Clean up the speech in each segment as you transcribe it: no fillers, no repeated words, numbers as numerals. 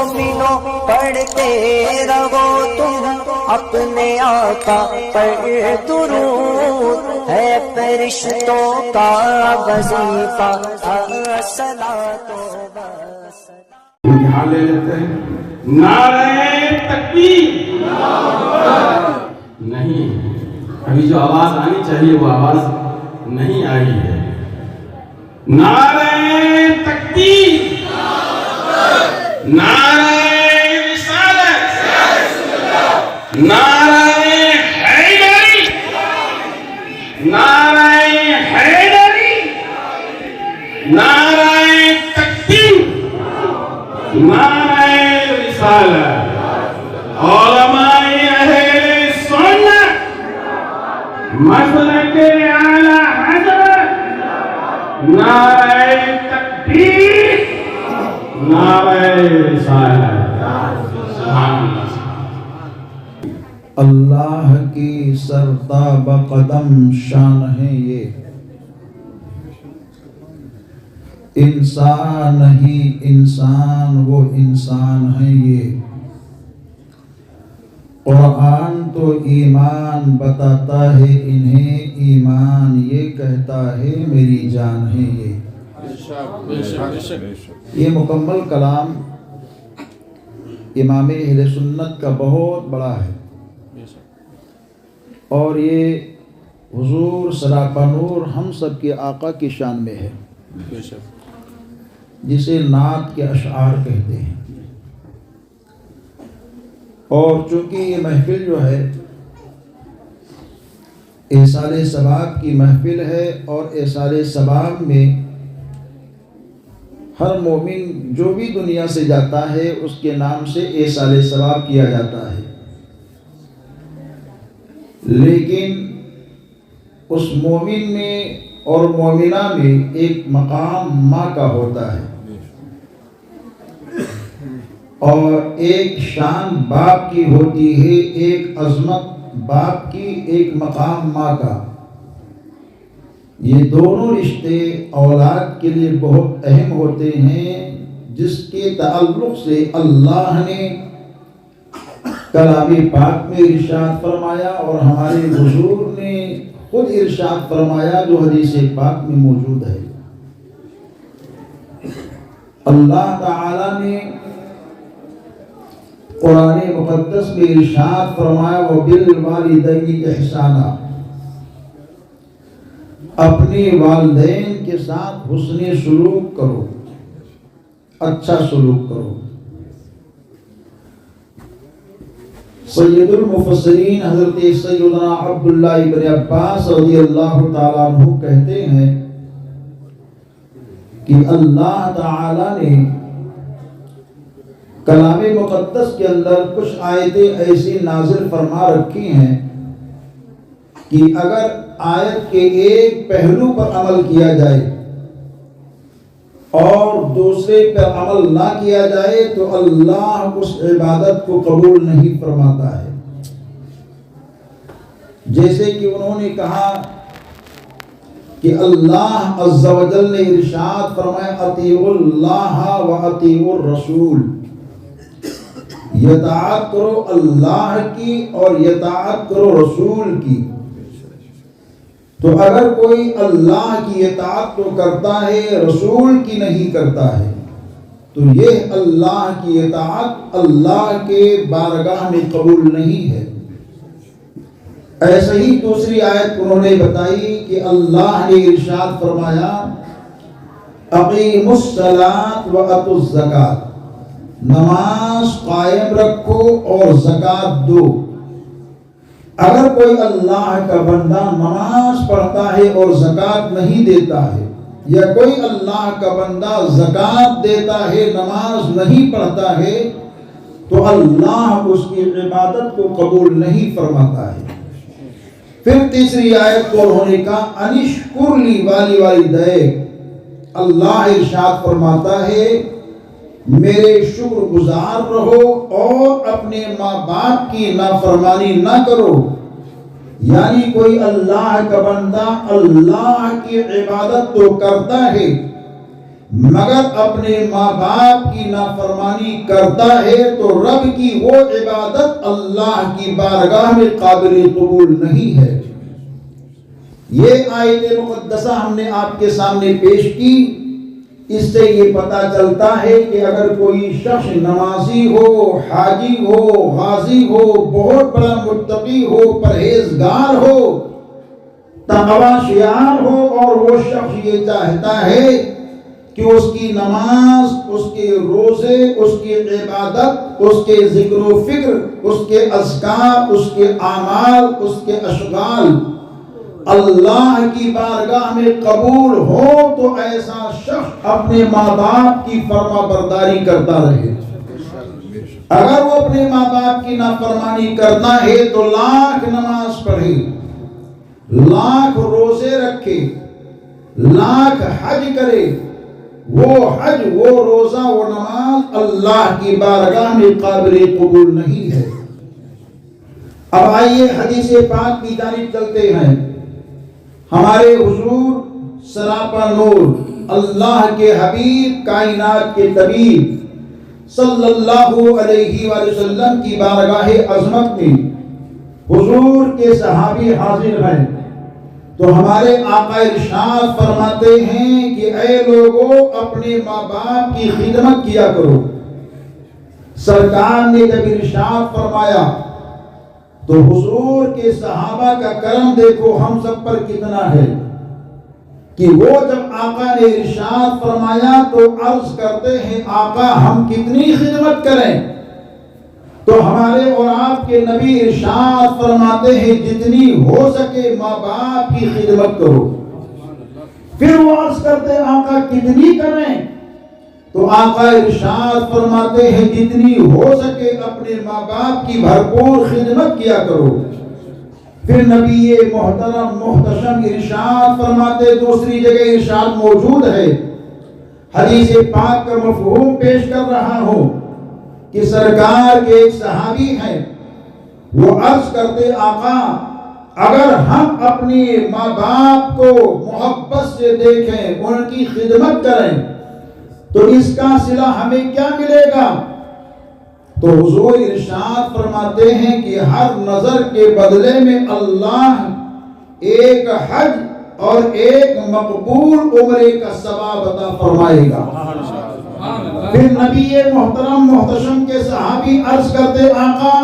مومنوں پڑھتے رہو تم اپنے آقا پر درود، ہے فرشتوں کا وظیفہ الصلاۃ والسلام۔ یہاں لے لیتے ہیں نعرہ تکبیر نہیں، ابھی جو آواز آنی چاہیے وہ آواز نہیں آئی ہے۔ نعرہ تکبیر، نعرہ رسالت، نعرہ حیدری، نعرہ حیدری، نعرہ تکبیر، نعرہ رسالت، علماء اہل سنت، مسلک اعلی حضرت، نعرہ تکبیر، نعرہ رسالت۔ اللہ کی سرتاب قدم شان ہے یہ، انسان نہیں انسان وہ انسان ہے یہ، قرآن تو ایمان بتاتا ہے انہیں، ایمان یہ کہتا ہے میری جان ہے یہ۔ یہ مکمل کلام امام اہل سنت کا بہت بڑا ہے، اور یہ حضور سراپا نور ہم سب کے آقا کی شان میں ہے، جسے نعت کے اشعار کہتے ہیں۔ اور چونکہ یہ محفل جو ہے ایصال ثواب کی محفل ہے، اور ایصال ثواب میں ہر مومن جو بھی دنیا سے جاتا ہے اس کے نام سے ایصال ثواب کیا جاتا ہے، لیکن اس مومن میں اور مومنہ میں ایک مقام ماں کا ہوتا ہے، اور ایک شان باپ کی ہوتی ہے، ایک عظمت باپ کی، ایک مقام ماں کا۔ یہ دونوں رشتے اولاد کے لیے بہت اہم ہوتے ہیں، جس کے تعلق سے اللہ نے کلام پاک میں ارشاد فرمایا، اور ہمارے حضور نے خود ارشاد فرمایا جو حدیث پاک میں موجود ہے۔ اللہ تعالی نے قرآن مقدس میں ارشاد فرمایا وَبِالْوَالِدَيْنِ إِحْسَانًا، اپنے والدین کے ساتھ حسن سلوک کرو، اچھا سلوک کرو۔ سید المفسرین حضرت سیدنا عبداللہ ابن عباس رضی اللہ تعالیٰ عنہ کہتے ہیں کہ اللہ تعالیٰ نے کلام مقدس کے اندر کچھ آیتیں ایسی نازل فرما رکھی ہیں کہ اگر آیت کے ایک پہلو پر عمل کیا جائے اور دوسرے پر عمل نہ کیا جائے تو اللہ اس عبادت کو قبول نہیں فرماتا ہے۔ جیسے کہ انہوں نے کہا کہ اللہ عز و جل نے ارشاد فرمایا اطیعوا اللہ و اطیعوا الرسول، اطاعت کرو اللہ کی اور اطاعت کرو رسول کی۔ تو اگر کوئی اللہ کی اطاعت تو کرتا ہے رسول کی نہیں کرتا ہے تو یہ اللہ کی اطاعت اللہ کے بارگاہ میں قبول نہیں ہے۔ ایسے ہی دوسری آیت انہوں نے بتائی کہ اللہ نے ارشاد فرمایا اقیموا الصلاۃ وآتوا الزکاۃ، نماز قائم رکھو اور زکوٰۃ دو۔ اگر کوئی اللہ کا بندہ نماز پڑھتا ہے اور زکوٰۃ نہیں دیتا ہے، یا کوئی اللہ کا بندہ زکوٰۃ دیتا ہے نماز نہیں پڑھتا ہے، تو اللہ اس کی عبادت کو قبول نہیں فرماتا ہے۔ پھر تیسری آیت کو انہوں نے کہا انشکر لی والدیک، اللہ ارشاد فرماتا ہے میرے شکر گزار رہو اور اپنے ماں باپ کی نافرمانی نہ کرو۔ یعنی کوئی اللہ کا بندہ اللہ کی عبادت تو کرتا ہے مگر اپنے ماں باپ کی نافرمانی کرتا ہے تو رب کی وہ عبادت اللہ کی بارگاہ میں قابل قبول نہیں ہے۔ یہ آیت مقدسہ ہم نے آپ کے سامنے پیش کی۔ اس سے یہ پتہ چلتا ہے کہ اگر کوئی شخص نمازی ہو، حاجی ہو، غازی ہو، بہت بڑا متقی ہو، پرہیزگار ہو، تقوی شیار ہو، اور وہ شخص یہ چاہتا ہے کہ اس کی نماز، اس کے روزے، اس کی عبادت، اس کے ذکر و فکر، اس کے اذکار، اس کے اعمال، اس کے اشغال اللہ کی بارگاہ میں قبول ہو، تو ایسا شخص اپنے ماں باپ کی فرما برداری کرتا رہے۔ اگر وہ اپنے ماں باپ کی نافرمانی کرتا ہے تو لاکھ نماز پڑھے، لاکھ روزے رکھے، لاکھ حج کرے، وہ حج، وہ روزہ، وہ نماز اللہ کی بارگاہ میں قابل قبول نہیں ہے۔ اب آئیے حدیث پاک کی جانب چلتے ہیں۔ ہمارے حضور سراپا نور، اللہ کے حبیب، کائنات کے طبیب صلی اللہ علیہ وآلہ وسلم کی بارگاہ عظمت میں حضور کے صحابی حاضر ہیں، تو ہمارے آقا ارشاد فرماتے ہیں کہ اے لوگو، اپنے ماں باپ کی خدمت کیا کرو۔ سرکار نے جب ارشاد فرمایا تو حضور کے صحابہ کا کرم دیکھو ہم سب پر کتنا ہے کہ وہ جب آقا نے ارشاد فرمایا تو عرض کرتے ہیں آقا ہم کتنی خدمت کریں؟ تو ہمارے اور آپ کے نبی ارشاد فرماتے ہیں جتنی ہو سکے ماں باپ کی خدمت کرو۔ پھر وہ عرض کرتے ہیں آقا کتنی کریں؟ تو آقا ارشاد فرماتے ہیں جتنی ہو سکے اپنے ماں باپ کی بھرپور خدمت کیا کرو۔ پھر نبی محترم محتشم ارشاد فرماتے، دوسری جگہ ارشاد موجود ہے، حدیث پاک کا مفہوم پیش کر رہا ہوں کہ سرکار کے ایک صحابی ہیں، وہ عرض کرتے آقا اگر ہم اپنی ماں باپ کو محبت سے دیکھیں، ان کی خدمت کریں تو اس کا صلہ ہمیں کیا ملے گا؟ تو حضور ارشاد فرماتے ہیں کہ ہر نظر کے بدلے میں اللہ ایک حج اور ایک مقبول عمرے کا ثواب عطا فرمائے گا۔ پھر نبی محترم محتشم کے صحابی عرض کرتے آقا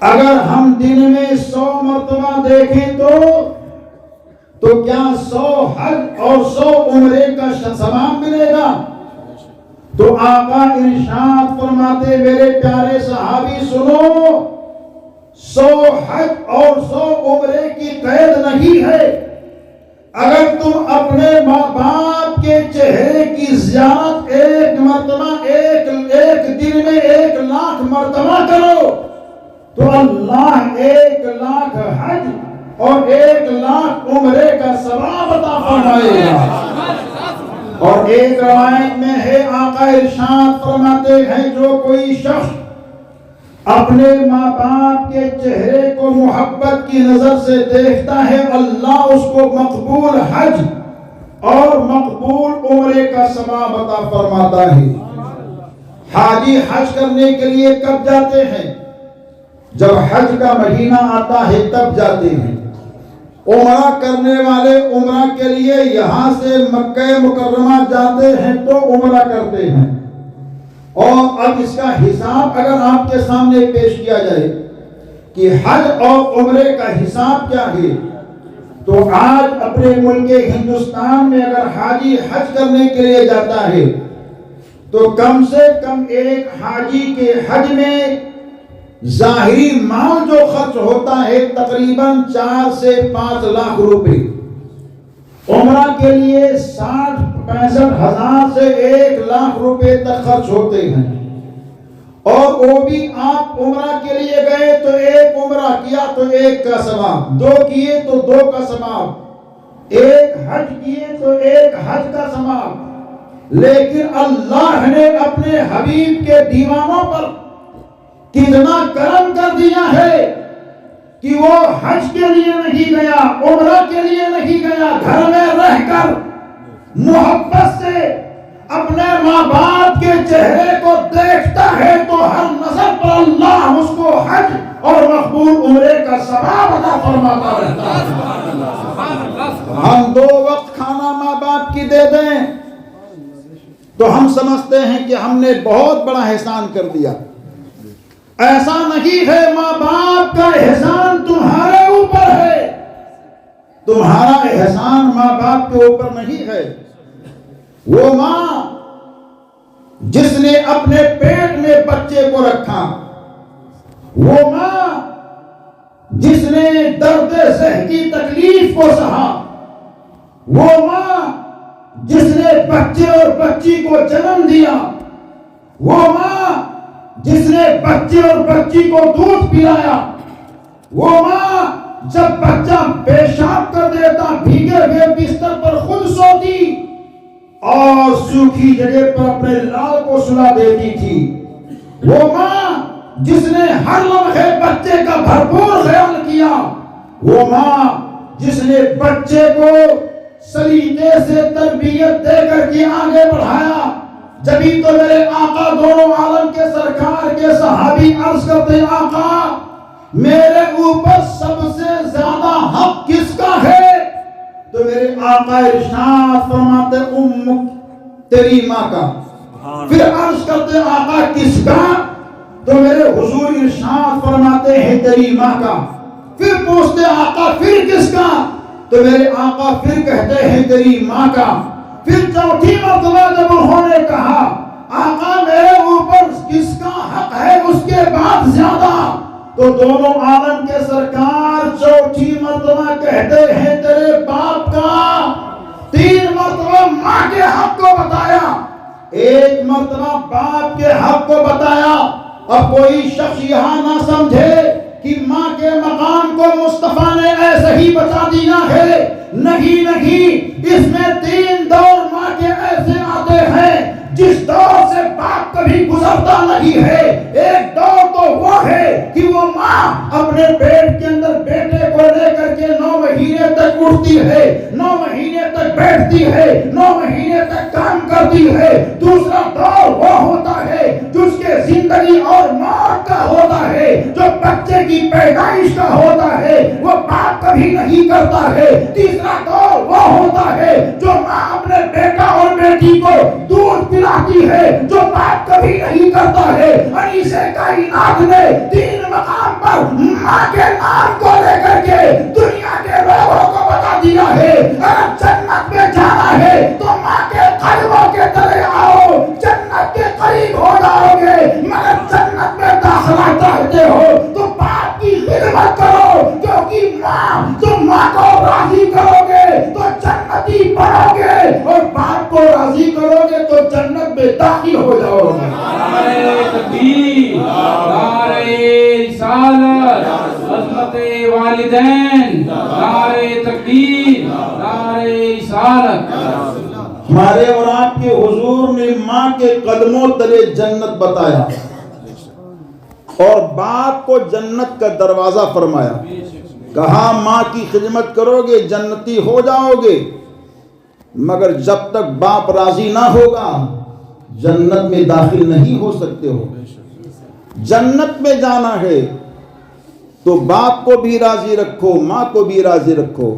اگر ہم دن میں 100 مرتبہ دیکھیں تو کیا 100 حج اور 100 عمرے کا ثواب ملے گا؟ تو آقا ارشاد فرماتے میرے پیارے صحابی سنو، 100 حج اور 100 عمرے کی قید نہیں ہے۔ اگر تم اپنے ماں باپ کے چہرے کی زیارت ایک مرتبہ ایک دن میں 1,00,000 مرتبہ کرو تو اللہ 1,00,000 حج اور 1,00,000 عمرے کا ثواب عطا فرمائے گا۔ اور ایک روایت میں ہے آقا ارشاد فرماتے ہیں جو کوئی شخص اپنے ماں باپ کے چہرے کو محبت کی نظر سے دیکھتا ہے اللہ اس کو مقبول حج اور مقبول عمرے کا ثواب عطا فرماتا ہے۔ حاجی حج کرنے کے لیے کب جاتے ہیں؟ جب حج کا مہینہ آتا ہے تب جاتے ہیں۔ عمرہ کرنے والے عمرہ کے لیے یہاں سے مکہ مکرمہ جاتے ہیں تو عمرہ کرتے ہیں۔ اور اب اس کا حساب اگر آپ کے سامنے پیش کیا جائے کہ حج اور عمرے کا حساب کیا ہے، تو آج اپنے ملک ہندوستان میں اگر حاجی حج کرنے کے لیے جاتا ہے تو کم سے کم ایک حاجی کے حج میں ظاہری مال جو خرچ ہوتا ہے تقریباً 4 سے 5 لاکھ روپے، عمرہ کے لیے 60-65 ہزار سے 1,00,000 روپے تک خرچ ہوتے ہیں۔ اور وہ بھی آپ عمرہ کے لیے گئے تو ایک عمرہ کیا تو 1 کا ثواب، 2 کیے تو 2 کا ثواب، 1 حج کیے تو 1 حج کا ثواب۔ لیکن اللہ نے اپنے حبیب کے دیوانوں پر کتنا کرم کر دیا ہے کہ وہ حج کے لیے نہیں گیا، عمرہ کے لیے نہیں گیا، گھر میں رہ کر محبت سے اپنے ماں باپ کے چہرے کو دیکھتا ہے تو ہر نظر پر اللہ اس کو حج اور مقبول عمرے کا ثواب عطا فرماتا رہتا ہے۔ ہم 2 وقت کھانا ماں باپ کی دے دیں تو ہم سمجھتے ہیں کہ ہم نے بہت بڑا احسان کر دیا۔ ایسا نہیں ہے، ماں باپ کا احسان تمہارے اوپر ہے، تمہارا احسان ماں باپ کے اوپر نہیں ہے۔ وہ ماں جس نے اپنے پیٹ میں بچے کو رکھا، وہ ماں جس نے درد سہ کی تکلیف کو سہا، وہ ماں جس نے بچے اور بچی کو جنم دیا، وہ ماں جس نے بچے اور بچی کو دودھ پلایا، وہ ماں جب بچہ پیشاب کر دیتا بھیگے ہوئے بستر پر خود سوتی اور سوکھی جگہ پر اپنے لال کو سلا دیتی تھی، وہ ماں جس نے ہر لمحے بچے کا بھرپور خیال کیا، وہ ماں جس نے بچے کو سلیقے سے تربیت دے کر کے آگے بڑھایا۔ جبھی تو میرے آقا دونوں عالم کے سرکار کے صحابی عرض کرتے، آقا میرے اوپر سب سے زیادہ حق کس کا ہے؟ تو میرے آقا ارشاد فرماتے تیری ماں کا۔ پھر عرض کرتے آقا کس کا؟ تو میرے حضور ارشاد فرماتے ہیں تیری ماں کا۔ پھر پوچھتے آقا پھر کس کا؟ تو میرے آقا پھر کہتے ہیں تیری ماں کا۔ پھر چوتھی مرتبہ جب انہوں نے کہا آقا میرے اوپر کس کا حق ہے اس کے بعد زیادہ، تو دونوں عالم کے سرکار چوتھی مرتبہ کہتے ہیں تیرے باپ کا۔ 3 مرتبہ ماں کے حق کو بتایا، 1 مرتبہ باپ کے حق کو بتایا۔ اب کوئی شخص یہاں نہ سمجھے کہ ماں کے مقام کو مصطفیٰ نے ایسے ہی بتا دیا ہے، نہیں نہیں، اس میں 3 دور ماں کے ایسے آتے ہیں جس دور سے باپ کبھی گزرتا نہیں ہے۔ ایک دور تو وہ ہے کہ وہ ماں اپنے پیٹ کے اندر بیٹے کو لے کر کے 9 مہینے تک اٹھتی ہے، 9 مہینے تک بیٹھتی ہے، 9 مہینے تک کام کرتی ہے۔ دوسرا دور وہ ہوتا ہے جو اس کے زندگی اور موت کا ہوتا ہے، جو بچے کی پیدائش کا ہوتا ہے، وہ باپ کبھی نہیں کرتا ہے۔ تیسرا دور وہ ہوتا ہے جو ماں اپنے بیٹا اور بیٹی کو دودھ پلاتی ہے، جو باپ کبھی نہیں کرتا ہے۔ انیس کائنات نے 3 مقام پر ماں کے نام کو لے کر کے دنیا کے لوگوں کو بتا دیا ہے، اگر جنت میں جانا ہے تو ماں کے قدموں کے تلے آؤ، جنت کے قریب ہو جاؤ گے۔ مگر جنت میں داخلہ چاہتے ہو تو باپ کی خدمت کرو، کیونکہ ماں کو راضی کرو گے تو جنتی بنو گے، اور باپ کو راضی کرو گے تو جنت میں داخل ہو جاؤ گے۔ نعرہ تکبیر، نعرہ رسالت، عظمت والدین، نعرہ تکبیر، نعرہ رسالت۔ ہمارے اور آپ کے حضور نے ماں کے قدموں تلے جنت بتایا اور باپ کو جنت کا دروازہ فرمایا، کہا ماں کی خدمت کرو گے جنتی ہو جاؤ گے، مگر جب تک باپ راضی نہ ہوگا جنت میں داخل نہیں ہو سکتے ہو۔ جنت میں جانا ہے تو باپ کو بھی راضی رکھو، ماں کو بھی راضی رکھو۔